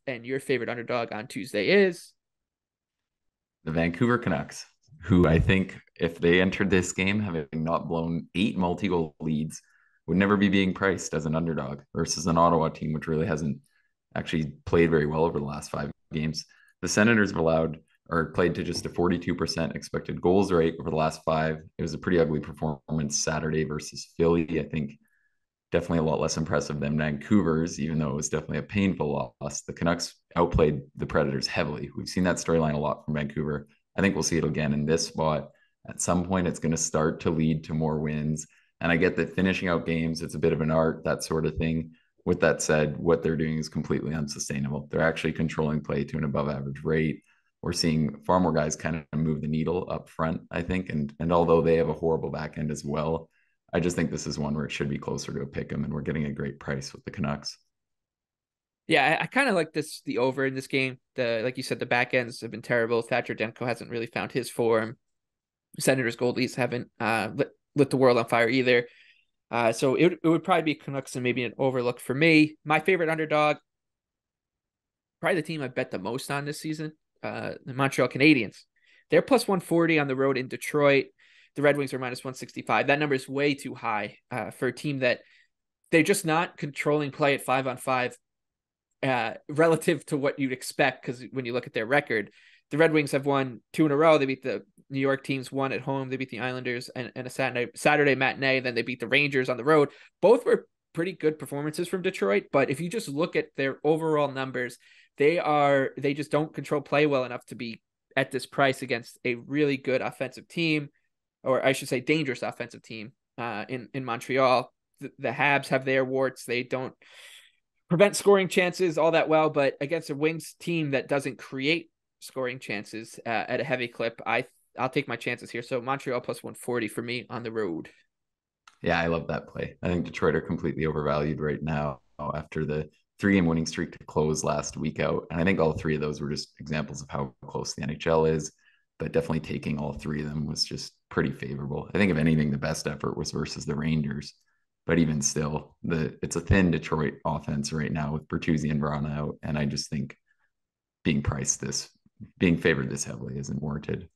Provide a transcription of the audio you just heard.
And your favorite underdog on Tuesday is The Vancouver Canucks, who I think if they entered this game having not blown 8 multi-goal leads, would never be being priced as an underdog versus an Ottawa team, which really hasn't actually played very well over the last 5 games. The Senators have allowed or played to just a 42% expected goals rate over the last 5. It was a pretty ugly performance Saturday versus Philly. I think definitely a lot less impressive than Vancouver's, even though it was definitely a painful loss. The Canucks outplayed the Predators heavily. We've seen that storyline a lot from Vancouver. I think we'll see it again in this spot. At some point, it's going to start to lead to more wins. And I get that finishing out games, it's a bit of an art, that sort of thing. With that said, what they're doing is completely unsustainable. They're actually controlling play to an above average rate. We're seeing far more guys kind of move the needle up front, I think. And although they have a horrible back end as well, I just think this is one where it should be closer to a pick 'em, and we're getting a great price with the Canucks. Yeah, I kind of like the over in this game. The like you said, the back ends have been terrible. Thatcher Demko hasn't really found his form. Senators goalies haven't lit the world on fire either. So it would probably be Canucks and maybe an overlook for me. My favorite underdog, probably the team I bet the most on this season, the Montreal Canadiens. They're plus 140 on the road in Detroit. The Red Wings are minus 165. That number is way too high for a team that they're just not controlling play at 5-on-5 relative to what you'd expect. Because when you look at their record, the Red Wings have won 2 in a row. They beat the New York teams, one at home. They beat the Islanders and a Saturday matinee. Then they beat the Rangers on the road. Both were pretty good performances from Detroit. But if you just look at their overall numbers, they just don't control play well enough to be at this price against a really good offensive team, or I should say dangerous offensive team in Montreal. The Habs have their warts. They don't prevent scoring chances all that well, but against a Wings team that doesn't create scoring chances at a heavy clip, I'll take my chances here. So Montreal plus 140 for me on the road. Yeah, I love that play. I think Detroit are completely overvalued right now after the 3 game winning streak to close last week out. And I think all 3 of those were just examples of how close the NHL is. But definitely taking all 3 of them was just pretty favorable. I think if anything, the best effort was versus the Rangers. But even still, it's a thin Detroit offense right now with Bertuzzi and Vrana out. And I just think being favored this heavily isn't warranted.